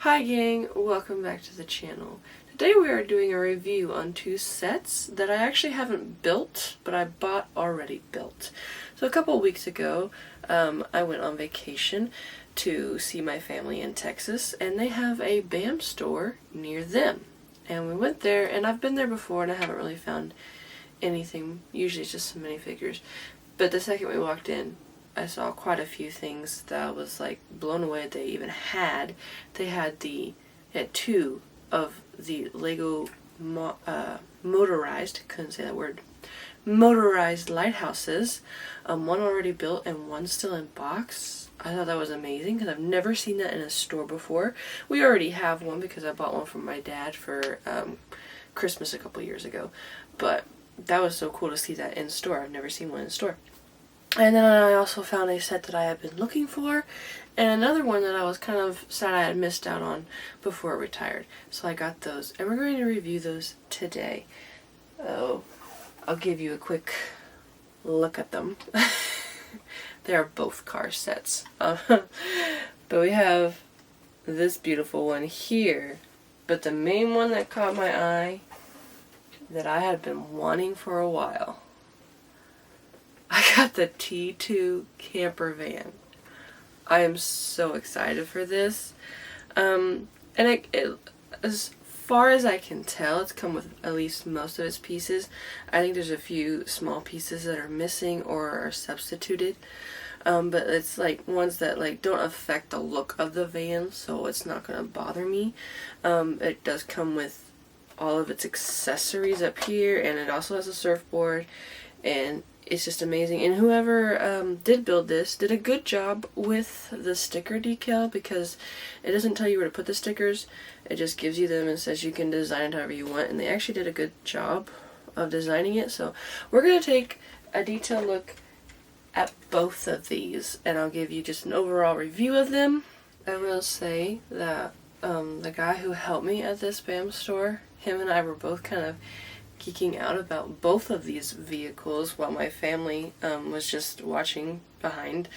Hi gang, welcome back to the channel. Today we are doing a review on two sets that I actually haven't built, but I bought already built. So a couple of weeks ago, I went on vacation to see my family in Texas, and they have a BAM store near them. And we went there, and I've been there before and I haven't really found anything. Usually it's just some minifigures. But the second we walked in, I saw quite a few things that I was like blown away that they even had. They had two of the Lego motorized, couldn't say that word, motorized lighthouses. One already built and one still in box. I thought that was amazing because I've never seen that in a store before. We already have one because I bought one from my dad for Christmas a couple years ago. But that was so cool to see that in store. I've never seen one in store. And then I also found a set that I had been looking for, and another one that I was kind of sad I had missed out on before it retired. So I got those, and we're going to review those today. Oh, I'll give you a quick look at them. They are both car sets. But we have this beautiful one here. But the main one that caught my eye, that I had been wanting for a while, I got the T2 camper van. I am so excited for this. And as far as I can tell, it's come with at least most of its pieces. I think there's a few small pieces that are missing or are substituted. But it's like ones that like don't affect the look of the van, so it's not going to bother me. It does come with all of its accessories up here, and it also has a surfboard, and it's just amazing. And whoever did build this did a good job with the sticker decal, because it doesn't tell you where to put the stickers. It just gives you them and says you can design it however you want. And they actually did a good job of designing it. So we're going to take a detailed look at both of these, and I'll give you just an overall review of them. I will say that the guy who helped me at this BAM store, him and I were both kind of geeking out about both of these vehicles while my family was just watching behind,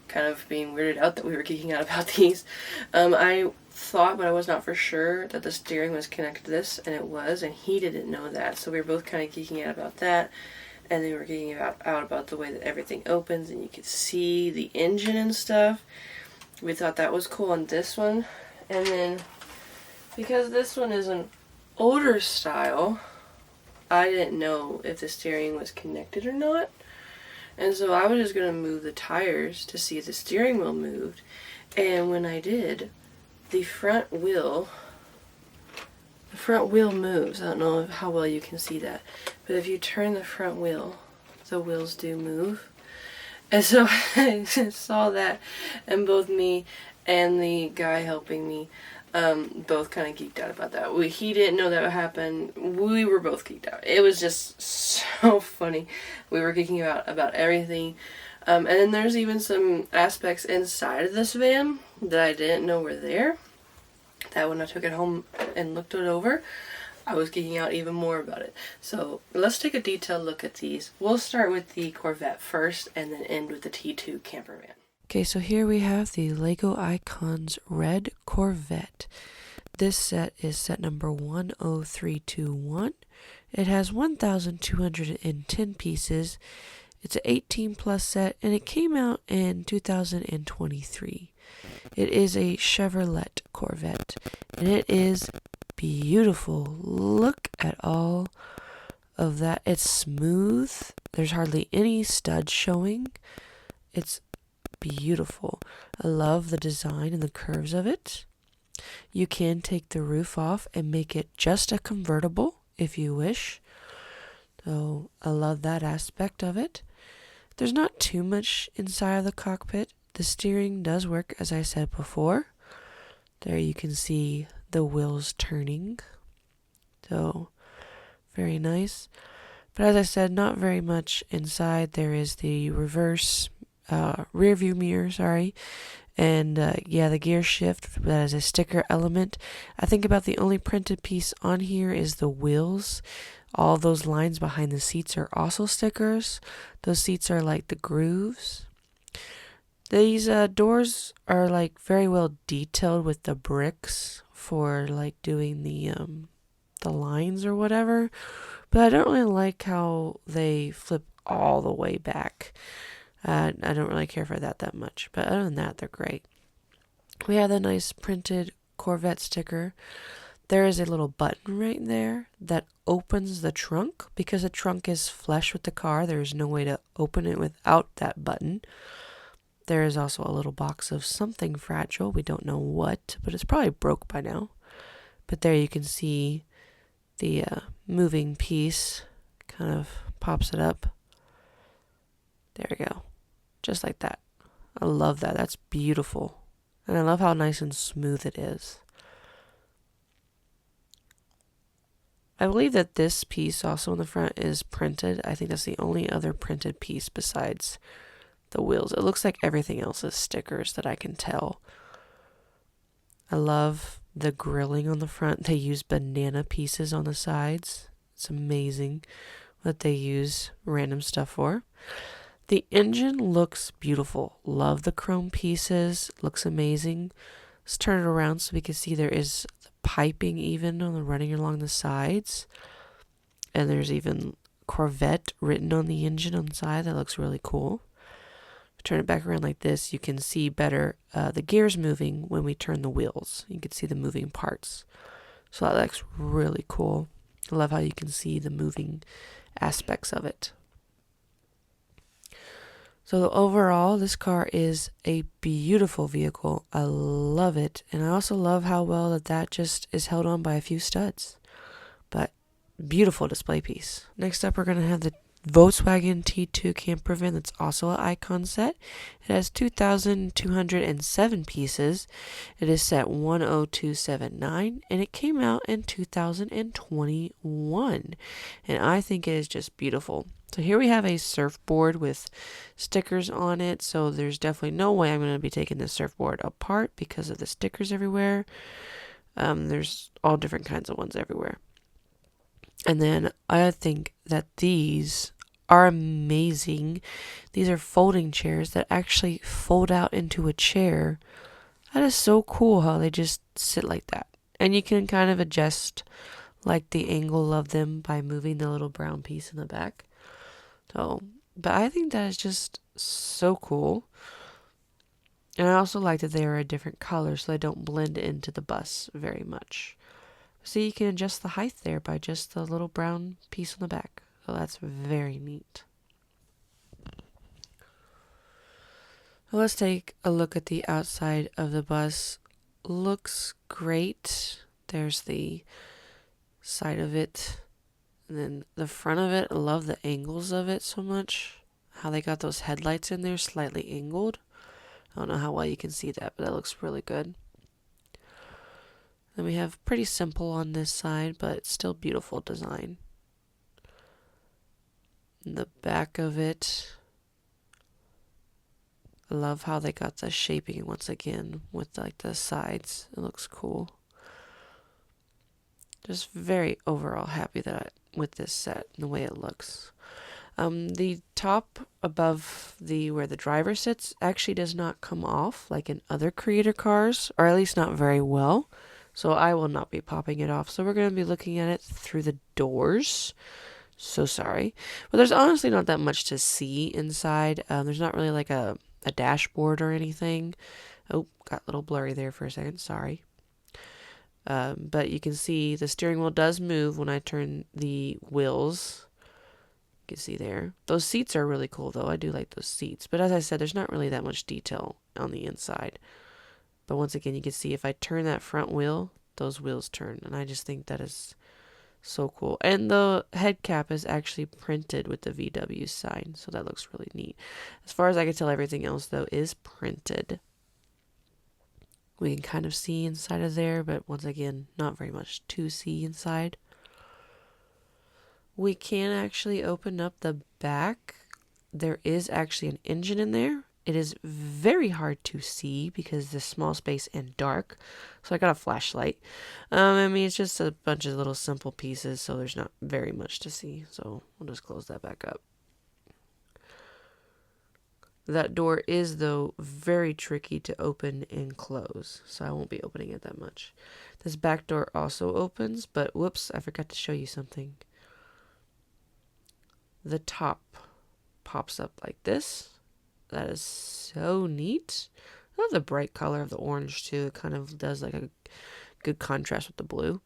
kind of being weirded out that we were geeking out about these. I thought, but I was not for sure, that the steering was connected to this, and it was, and he didn't know that, so we were both kind of geeking out about that. And they were geeking out about the way that everything opens and you could see the engine and stuff. We thought that was cool on this one. And then, because this one is an older style, I didn't know if the steering was connected or not. And so I was just going to move the tires to see if the steering wheel moved. And when I did, the front wheel moves. I don't know how well you can see that, but if you turn the front wheel, the wheels do move. And so I saw that, and both me and the guy helping me both kind of geeked out about that. He didn't know that would happen. We were both geeked out. It was just so funny. We were geeking out about everything. And then there's even some aspects inside of this van that I didn't know were there, that when I took it home and looked it over, I was geeking out even more about it. So let's take a detailed look at these. We'll start with the Corvette first and then end with the T2 camper van. Okay, so here we have the Lego Icons Red Corvette. This set is set number 10321. It has 1,210 pieces. It's an 18 plus set, and it came out in 2023. It is a Chevrolet Corvette, and it is beautiful. Look at all of that. It's smooth. There's hardly any studs showing. It's beautiful. I love the design and the curves of it. You can take the roof off and make it just a convertible if you wish. So I love that aspect of it. There's not too much inside of the cockpit. The steering does work, as I said before. There you can see the wheels turning. So, very nice. But as I said, not very much inside. There is the rear view mirror, and the gear shift. That is a sticker element. I think about the only printed piece on here is the wheels. All those lines behind the seats are also stickers. Those seats are like the grooves. These doors are like very well detailed with the bricks for like doing the lines or whatever. But I don't really like how they flip all the way back. I don't really care for that much. But other than that, they're great. We have the nice printed Corvette sticker. There is a little button right there that opens the trunk. Because the trunk is flush with the car, there is no way to open it without that button. There is also a little box of something fragile. We don't know what, but it's probably broke by now. But there you can see the moving piece. Kind of pops it up. There we go. Just like that. I love that. That's beautiful. And I love how nice and smooth it is. I believe that this piece also in the front is printed. I think that's the only other printed piece besides the wheels. It looks like everything else is stickers that I can tell. I love the grilling on the front. They use banana pieces on the sides. It's amazing what they use random stuff for. The engine looks beautiful. Love the chrome pieces. Looks amazing. Let's turn it around so we can see there is the piping even on the running along the sides. And there's even Corvette written on the engine on the side. That looks really cool. Turn it back around like this, you can see better the gears moving when we turn the wheels. You can see the moving parts. So that looks really cool. I love how you can see the moving aspects of it. So overall, this car is a beautiful vehicle. I love it. And I also love how well that just is held on by a few studs. But beautiful display piece. Next up, we're going to have the Volkswagen T2 camper van. That's also an icon set. It has 2,207 pieces. It is set 10279 and it came out in 2021. And I think it is just beautiful. So here we have a surfboard with stickers on it. So there's definitely no way I'm going to be taking this surfboard apart because of the stickers everywhere. There's all different kinds of ones everywhere. And then I think that these are amazing. These are folding chairs that actually fold out into a chair. That is so cool how they just sit like that. And you can kind of adjust like the angle of them by moving the little brown piece in the back. So, but I think that is just so cool. And I also like that they are a different color so they don't blend into the bus very much. So you can adjust the height there by just the little brown piece on the back. So that's very neat. So let's take a look at the outside of the bus. Looks great. There's the side of it. And then the front of it. I love the angles of it so much. How they got those headlights in there slightly angled. I don't know how well you can see that, but that looks really good. Then we have pretty simple on this side, but still beautiful design. The back of it, I love how they got the shaping once again with like the sides. It looks cool. Just very overall happy with this set and the way it looks. The top above where the driver sits actually does not come off like in other creator cars, or at least not very well. So I will not be popping it off. So we're going to be looking at it through the doors. So sorry. But there's honestly not that much to see inside. There's not really like a dashboard or anything. Oh, got a little blurry there for a second. Sorry. But you can see the steering wheel does move when I turn the wheels. You can see there. Those seats are really cool though. I do like those seats. But as I said, there's not really that much detail on the inside. But once again, you can see if I turn that front wheel, those wheels turn. And I just think that is so cool. And the head cap is actually printed with the VW sign. So that looks really neat. As far as I can tell, everything else, though, is printed. We can kind of see inside of there. But once again, not very much to see inside. We can actually open up the back. There is actually an engine in there. It is very hard to see because the small space and dark. So I got a flashlight. I mean, it's just a bunch of little simple pieces, so there's not very much to see. So we'll just close that back up. That door is, though, very tricky to open and close, so I won't be opening it that much. This back door also opens, but whoops, I forgot to show you something. The top pops up like this. That is so neat. I love the bright color of the orange too. It kind of does like a good contrast with the blue.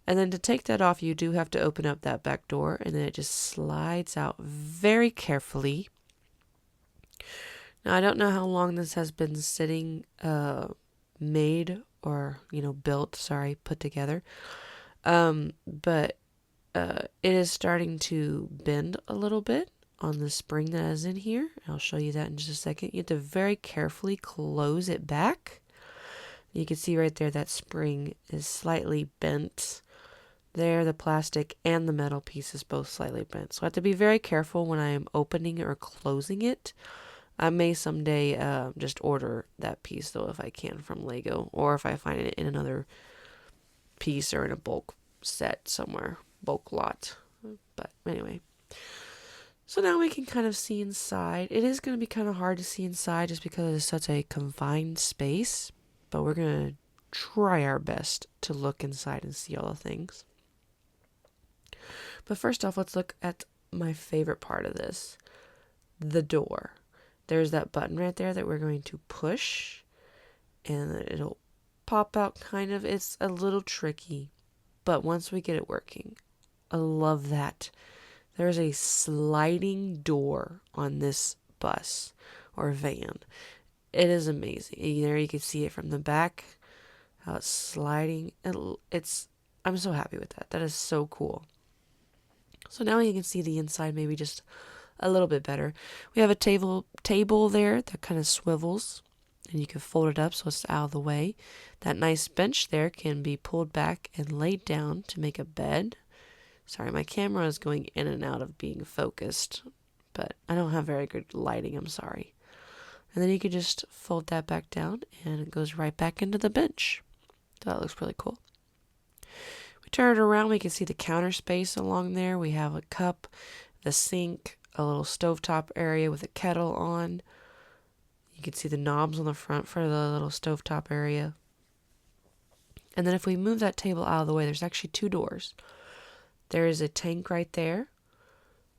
And then to take that off, you do have to open up that back door, and then it just slides out very carefully. Now, I don't know how long this has been sitting, made or, built, put together. But it is starting to bend a little bit on the spring that is in here. I'll show you that in just a second. You have to very carefully close it back. You can see right there that spring is slightly bent. There, the plastic and the metal piece is both slightly bent. So I have to be very careful when I am opening or closing it. I may someday just order that piece, though, if I can, from Lego. Or if I find it in another piece or in a bulk set somewhere. Bulk lot. But anyway. So now we can kind of see inside. It is going to be kind of hard to see inside just because it's such a confined space. But we're going to try our best to look inside and see all the things. But first off, let's look at my favorite part of this. The door. There's that button right there that we're going to push. And it'll pop out kind of. It's a little tricky. But once we get it working, I love that. There's a sliding door on this bus or van. It is amazing. There you can see it from the back, how it's sliding. I'm so happy with that. That is so cool. So now you can see the inside maybe just a little bit better. We have a table there that kind of swivels, and you can fold it up so it's out of the way. That nice bench there can be pulled back and laid down to make a bed. Sorry, my camera is going in and out of being focused, but I don't have very good lighting, I'm sorry. And then you can just fold that back down, and it goes right back into the bench. So that looks really cool. We turn it around, we can see the counter space along there. We have a cup, the sink, a little stovetop area with a kettle on. You can see the knobs on the front for the little stovetop area. And then if we move that table out of the way, there's actually two doors. There is a tank right there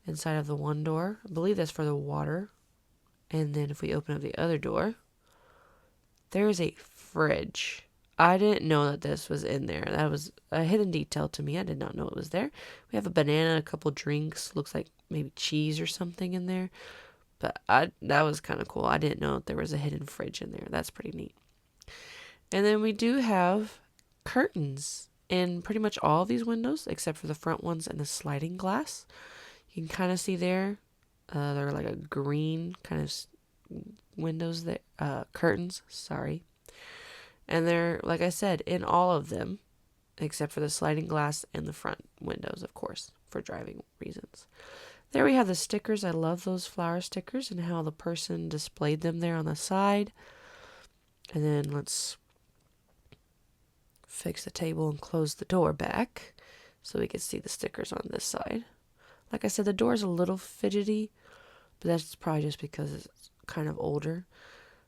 inside of the one door. I believe that's for the water. And then if we open up the other door, there is a fridge. I didn't know that this was in there. That was a hidden detail to me. I did not know it was there. We have a banana, a couple drinks. Looks like maybe cheese or something in there. But that was kind of cool. I didn't know that there was a hidden fridge in there. That's pretty neat. And then we do have curtains in pretty much all of these windows, except for the front ones and the sliding glass. You can kind of see there, they're like a green kind of windows, curtains, sorry. And they're, like I said, in all of them, except for the sliding glass and the front windows, of course, for driving reasons. There we have the stickers. I love those flower stickers and how the person displayed them there on the side. And then let's fix the table and close the door back so we can see the stickers on this side. Like I said, the door is a little fidgety, but that's probably just because it's kind of older.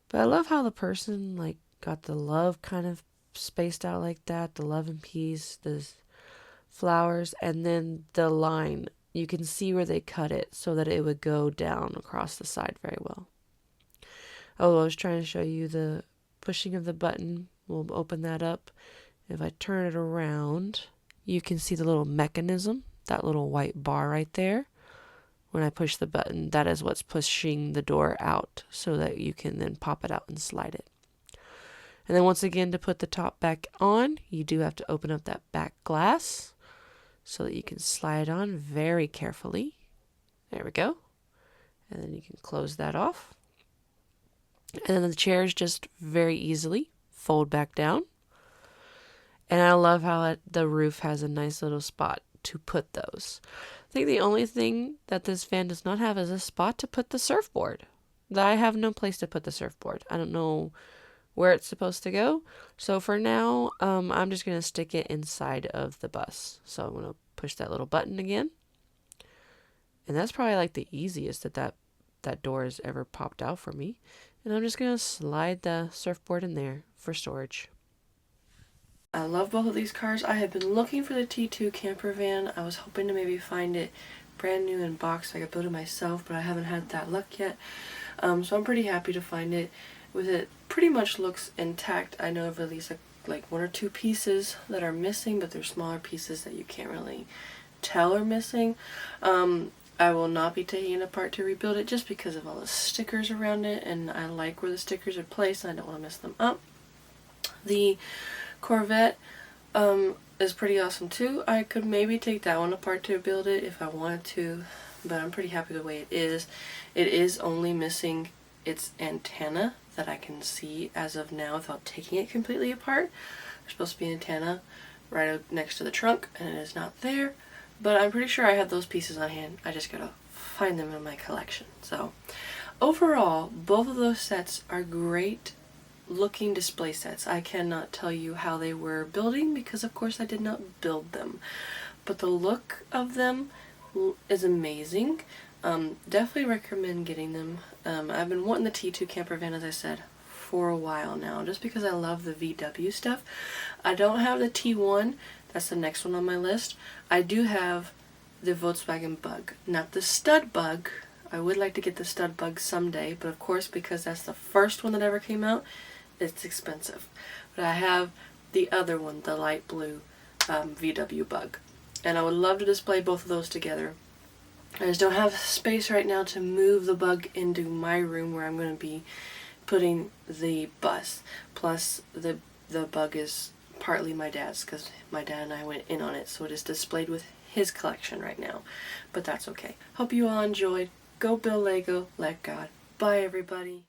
But I love how the person got the love kind of spaced out like that, the love and peace, the flowers, and then the line. You can see where they cut it so that it would go down across the side very well. Oh, I was trying to show you the pushing of the button. We'll open that up. If I turn it around, you can see the little mechanism, that little white bar right there. When I push the button, that is what's pushing the door out so that you can then pop it out and slide it. And then once again, to put the top back on, you do have to open up that back glass so that you can slide on very carefully. There we go. And then you can close that off. And then the chairs just very easily fold back down. And I love how the roof has a nice little spot to put those. I think the only thing that this van does not have is a spot to put the surfboard. I have no place to put the surfboard. I don't know where it's supposed to go. So for now, I'm just going to stick it inside of the bus. So I'm going to push that little button again. And that's probably like the easiest that that door has ever popped out for me. And I'm just going to slide the surfboard in there for storage. I love both of these cars. I have been looking for the T2 camper van. I was hoping to maybe find it brand new in box so I could build it myself, but I haven't had that luck yet. So I'm pretty happy to find it. With it pretty much looks intact. I know of at least like one or two pieces that are missing, but they're smaller pieces that you can't really tell are missing. I will not be taking it apart to rebuild it just because of all the stickers around it, and I like where the stickers are placed and I don't want to mess them up. The Corvette is pretty awesome too. I could maybe take that one apart to build it if I wanted to, but I'm pretty happy the way it is. It is only missing its antenna that I can see as of now without taking it completely apart. There's supposed to be an antenna right next to the trunk and it is not there, but I'm pretty sure I have those pieces on hand. I just gotta find them in my collection. So overall, both of those sets are great looking display sets. I cannot tell you how they were building because of course I did not build them, but the look of them is amazing. Definitely recommend getting them. I've been wanting the T2 camper van, as I said, for a while now, just because I love the VW stuff. I don't have the T1, that's the next one on my list. I do have the Volkswagen Bug, not the Stud Bug. I would like to get the Stud Bug someday, but of course because that's the first one that ever came out, it's expensive. But I have the other one, the light blue VW Bug, and I would love to display both of those together. I just don't have space right now to move the Bug into my room where I'm going to be putting the bus. Plus the Bug is partly my dad's because my dad and I went in on it, so it is displayed with his collection right now. But that's okay. Hope you all enjoyed. Go build Lego, let God. Bye everybody.